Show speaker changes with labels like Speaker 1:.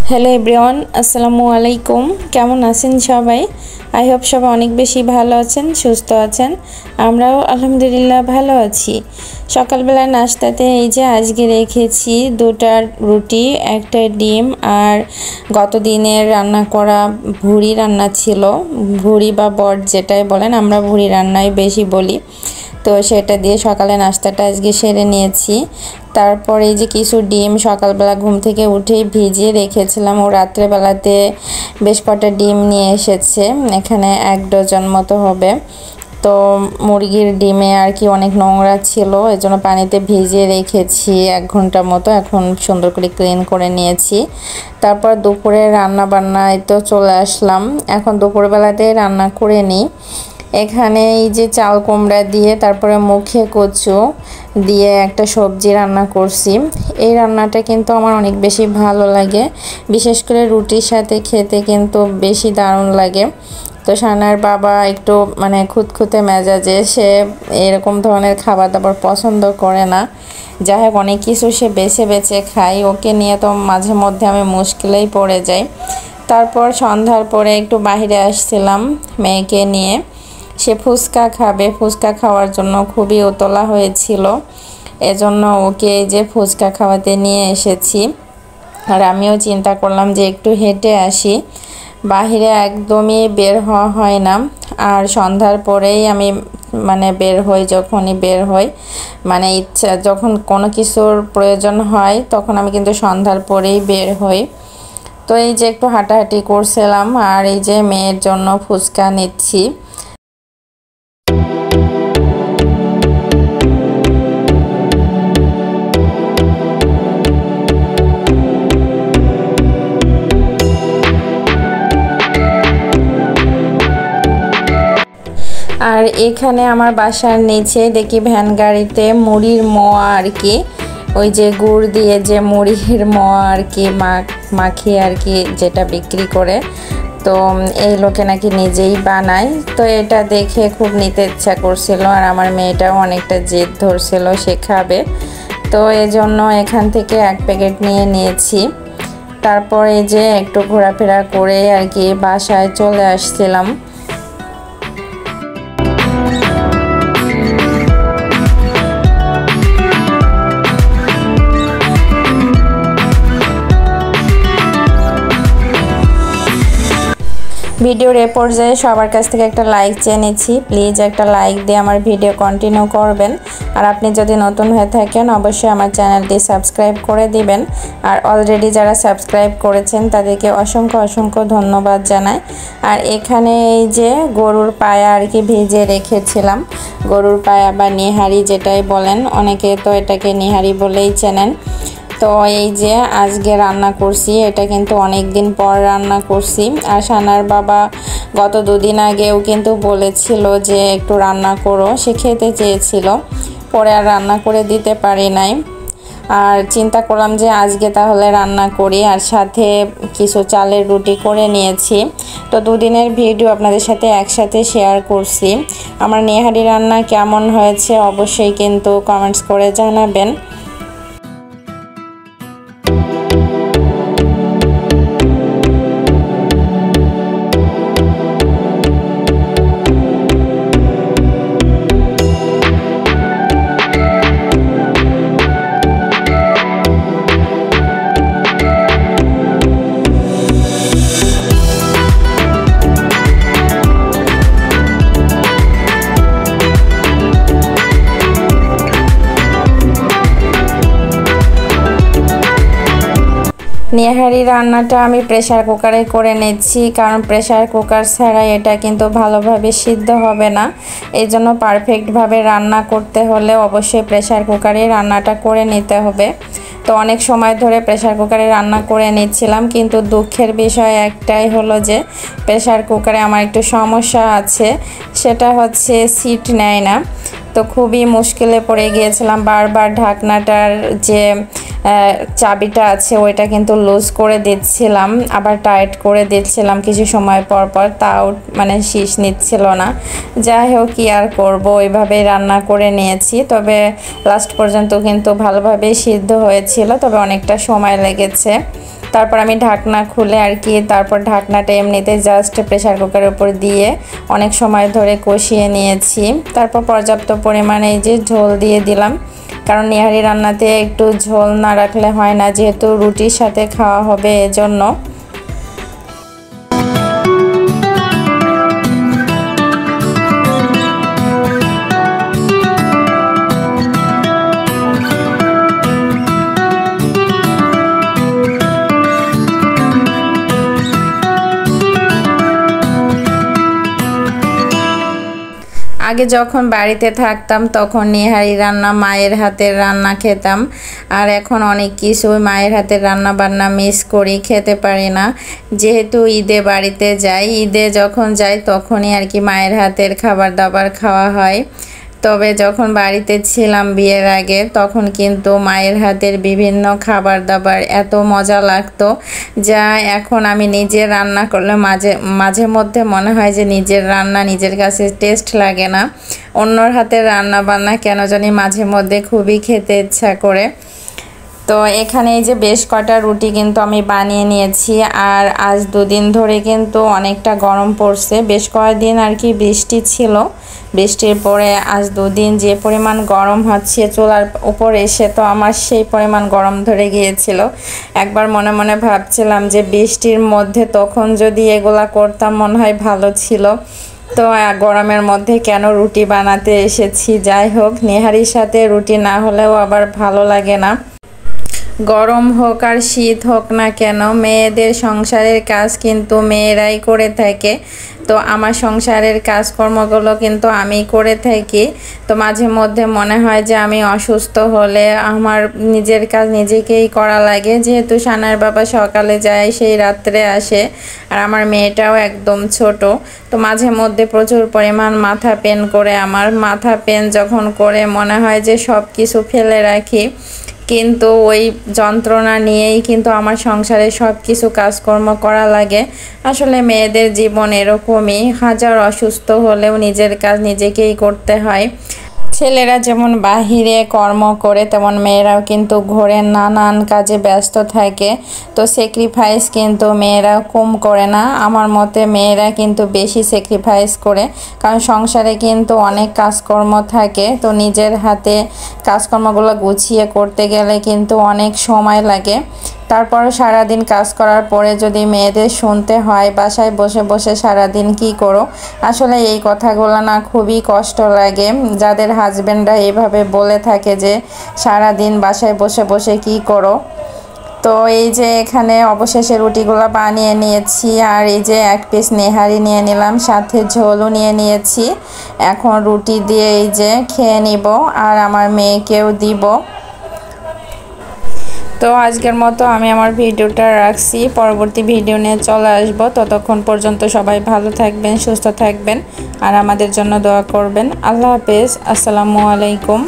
Speaker 1: Hello everyone, আসসালামু আলাইকুম। কেমন আছেন সবাই? আই হোপ সবাই অনেক বেশি ভালো আছেন, সুস্থ আছেন। আমরাও আলহামদুলিল্লাহ ভালো আছি। সকালবেলা নাস্তাতে এই যে আজকে রেখেছি দুটা রুটি, একটা ডিম আর গত দিনের রান্না করা ভুড়ি রান্না ছিল। ভুড়ি বা বট যেটাই বলেন, আমরা ভুড়ি রান্নাই বেশি বলি। তো সেটা দিয়ে সকালে নাস্তাটা আজকে সেরে নিয়েছি। তারপর এই যে কিছু ডিম সকালবেলা ঘুম থেকে উঠেই ভিজিয়ে রেখেছিলাম। ও রাত্রেবেলাতে বেশ কটা ডিম নিয়ে এসেছে, এখানে 1 ডজন মতো হবে। তো মুরগির ডিমে আর কি অনেক নোংরা ছিল, এজন্য পানিতে ভিজিয়ে রেখেছি 1 ঘন্টা মতো। এখন সুন্দর করে ক্লিন করে নিয়েছি। তারপর দুপুরে রান্না বান্নায় তো চলে আসলাম। এখন দুপুরবেলাতে রান্না করে নিই। এখানে এই যে চাল কুমড়া দিয়ে তারপরে মুখে কচু দিয়ে একটা সবজি রান্না করছি। এই রান্নাটা কিন্তু আমার অনেক বেশি ভালো লাগে, বিশেষ করে রুটির সাথে খেতে কিন্তু বেশি দারুণ লাগে। তো সানার বাবা একটু খুঁতখুঁতে মেজাজে, সে এরকম ধরনের খাবার দাবার পছন্দ করে না। যাই হোক, অনেক কিছু সে বেছে বেছে খায়, ওকে নিয়ে তো মাঝে মধ্যে আমি মুশকিলেই পড়ে যাই। তারপর সন্ধ্যার পরে একটু বাইরে আসছিলাম মেয়েকে নিয়ে। সে ফুচকা খাবে, ফুচকা খাওয়ার জন্য খুবই উতলা হয়েছিল, এজন্য ওকে এই যে ফুচকা খাওয়াতে নিয়ে এসেছি। আর আমিও চিন্তা করলাম যে একটু হেঁটে আসি, বাহিরে একদমই বের হওয়া হয় না। আর সন্ধ্যার পরেই আমি বের হই, যখনই বের হই ইচ্ছা যখন কোনো কিছুর প্রয়োজন হয় তখন আমি কিন্তু সন্ধ্যার পরেই বের হই। তো এই যে একটু হাঁটাহাঁটি করছিলাম আর এই যে মেয়ের জন্য ফুচকা নিচ্ছি। আর এখানে আমার বাসার নিচে দেখি ভ্যান গাড়িতে মুড়ির মোয়া আর কি, ওই যে গুড় দিয়ে যে মুড়ির মোয়া আর কি মাখিয়ে আর কি যেটা বিক্রি করে, তো এই লোকে নাকি নিজেই বানায়। তো এটা দেখে খুব নিতে ইচ্ছা করছিল, আর আমার মেয়েটাও অনেকটা জেদ ধরছিল সে খাবে। তো এজন্য এখান থেকে 1 প্যাকেট নিয়ে নিয়েছি। তারপর এই যে একটু ঘোরাফেরা করে আর কি বাসায় চলে আসছিলাম। ভিডিওর এ পর্যায়ে সবার কাছ থেকে একটা লাইক চেয়ে নিচ্ছি। প্লিজ একটা লাইক দিয়ে আমার ভিডিও কন্টিনিউ করবেন। আর আপনি যদি নতুন হয়ে থাকেন অবশ্যই আমার চ্যানেলটি সাবস্ক্রাইব করে দিবেন। আর অলরেডি যারা সাবস্ক্রাইব করেছেন তাদেরকে অসংখ্য অসংখ্য ধন্যবাদ জানাই। আর এখানে এই যে গরুর পায়া আর কি ভিজিয়ে রেখেছিলাম, গরুর পায়া বা নিহারি যেটাই বলেন, অনেকে তো এটাকে নিহারি বলেই চেনেন। তো এই যে আজকে রান্না করছি, এটা কিন্তু অনেক দিন পর রান্না করছি। আর সানার বাবা গত 2 দিন আগেও কিন্তু বলেছিল যে একটু রান্না করো, সে খেতে চেয়েছিল, পরে আর রান্না করে দিতে পারি নাই। আর চিন্তা করলাম যে আজকে তাহলে রান্না করি, আর সাথে কিছু চালের রুটি করে নিয়েছি। তো 2 দিনের ভিডিও আপনাদের সাথে একসাথে শেয়ার করছি। আমার নেহারি রান্না কেমন হয়েছে অবশ্যই কিন্তু কমেন্টস করে জানাবেন। নেহারি রান্নাটা আমি প্রেসার কুকারে করে নিচ্ছি, কারণ প্রেসার কুকার ছাড়া এটা কিন্তু ভালোভাবে সিদ্ধ হবে না। এই জন্য পারফেক্টভাবে রান্না করতে হলে অবশ্যই প্রেসার কুকারে রান্নাটা করে নিতে হবে। তো অনেক সময় ধরে প্রেসার কুকারে রান্না করে নিচ্ছিলাম, কিন্তু দুঃখের বিষয় একটাই হলো যে প্রেসার কুকারে আমার একটু সমস্যা আছে, সেটা হচ্ছে সিট নেয় না। তো খুবই মুশকিলে পড়ে গিয়েছিলাম, বারবার ঢাকনাটার যে চাবিটা আছে ওইটা কিন্তু লুজ করে দিচ্ছিলাম, আবার টাইট করে দিচ্ছিলাম কিছু সময় পর পর, তাও শীষ নিচ্ছিল না। যাই হোক, কি আর করবো, ওইভাবেই রান্না করে নিয়েছি। তবে লাস্ট পর্যন্ত কিন্তু ভালোভাবেই সিদ্ধ হয়েছিল, তবে অনেকটা সময় লেগেছে। তারপর আমি ঢাকনা খুলে আর কি তারপর ঢাকনাটা এমনিতে জাস্ট প্রেসার কুকারের উপর দিয়ে অনেক সময় ধরে কষিয়ে নিয়েছি। তারপর পর্যাপ্ত পরিমাণে এই যে ঝোল দিয়ে দিলাম, কারণ নেহারি রান্নাতে একটু ঝোল না রাখলে হয় না, যেহেতু রুটির সাথে খাওয়া হবে এজন্য। আগে যখন বাড়িতে থাকতাম তখন নেহারি রান্না মায়ের হাতের রান্না খেতাম, আর এখন অনেক কিছু মায়ের হাতের রান্না বান্না মিস করি, খেতে পারি না। যেহেতু ঈদে বাড়িতে যাই, ঈদে যখন যাই তখনই আর কি মায়ের হাতের খাবার দাবার খাওয়া হয়। তবে যখন বাড়িতে ছিলাম বিয়ের আগে তখন কিন্তু মায়ের হাতের বিভিন্ন খাবার দাবার এত মজা লাগতো, যা এখন আমি নিজে রান্না করলে মাঝে মধ্যে মনে হয় যে নিজের রান্না নিজের কাছে টেস্ট লাগে না। অন্যর হাতের রান্না বান্না কেন জানি মাঝে মধ্যে খুবই খেতে ইচ্ছা করে। তো এখানে এই যে বেশ কটা রুটি কিন্তু আমি বানিয়ে নিয়েছি। আর আজ দুদিন ধরে কিন্তু অনেকটা গরম পড়ছে, বেশ কয়েকদিন আর কি বৃষ্টি ছিল, বৃষ্টির পরে আজ দুদিন যে পরিমাণ গরম হচ্ছে চুলার উপর এসে, তো আমার সেই পরিমাণ গরম ধরে গিয়েছিল। একবার মনে মনে ভাবছিলাম যে বৃষ্টির মধ্যে তখন যদি এগুলা করতাম মনে হয় ভালো ছিল। তো গরমের মধ্যে কেন রুটি বানাতে এসেছি। যাই হোক, নেহারির সাথে রুটি না হলেও আবার ভালো লাগে না। গরম হোক আর শীত হোক না কেন, মেয়েদের সংসারের কাজ কিন্তু মেয়েরাই করে থাকে। তো আমার সংসারের কাজকর্মগুলো কিন্তু আমি করে থাকি। তো মাঝে মধ্যে মনে হয় যে আমি অসুস্থ হলে আমার নিজের কাজ নিজেকেই করা লাগে, যেহেতু সানার বাবা সকালে যায় সেই রাত্রে আসে, আর আমার মেয়েটাও একদম ছোট। তো মাঝে মধ্যে প্রচুর পরিমাণ মাথা পেন করে, আমার মাথা পেন যখন করে মনে হয় যে সব কিছু ফেলে রাখি, কিন্তু ওই যন্ত্রণা নিয়েই কিন্তু আমার সংসারে সব কিছু কাজকর্ম করা লাগে। আসলে মেয়েদের জীবন এরকমই, হাজার অসুস্থ হলেও নিজের কাজ নিজেকেই করতে হয়। ছেলেরা যেমন বাহিরে কর্ম করে তেমন মেয়েরাও কিন্তু ঘরের নানান কাজে ব্যস্ত থাকে। তো স্যাক্রিফাইস কিন্তু মেয়েরা কম করে না, আমার মতে মেয়েরা কিন্তু বেশি স্যাক্রিফাইস করে, কারণ সংসারে কিন্তু অনেক কাজকর্ম থাকে। তো নিজের হাতে কাজকর্মগুলো গুছিয়ে করতে গেলে কিন্তু অনেক সময় লাগে। তারপর সারাদিন কাজ করার পরে যদি মেয়েদের শুনতে হয় বাসায় বসে বসে সারাদিন কি করো, আসলে এই কথাগুলো না খুবই কষ্ট লাগে, যাদের হাজবেন্ডরা এভাবে বলে থাকে যে সারাদিন বাসায় বসে বসে কি করো। তো এই যে এখানে অবশেষে রুটিগুলো বানিয়ে নিয়েছি, আর এই যে এক পিস নেহারি নিয়ে নিলাম, সাথে ঝোলও নিয়ে নিয়েছি। এখন রুটি দিয়ে এই যে খেয়ে নিব আর আমার মেয়েকেও দিব। তো আজকের মতো আমি আমার ভিডিওটা রাখছি, পরবর্তী ভিডিও নিয়ে চলে আসব। ততক্ষণ পর্যন্ত সবাই ভালো থাকবেন, সুস্থ থাকবেন, আর আমাদের জন্য দোয়া করবেন। আল্লাহ হাফেজ, আসসালামু আলাইকুম।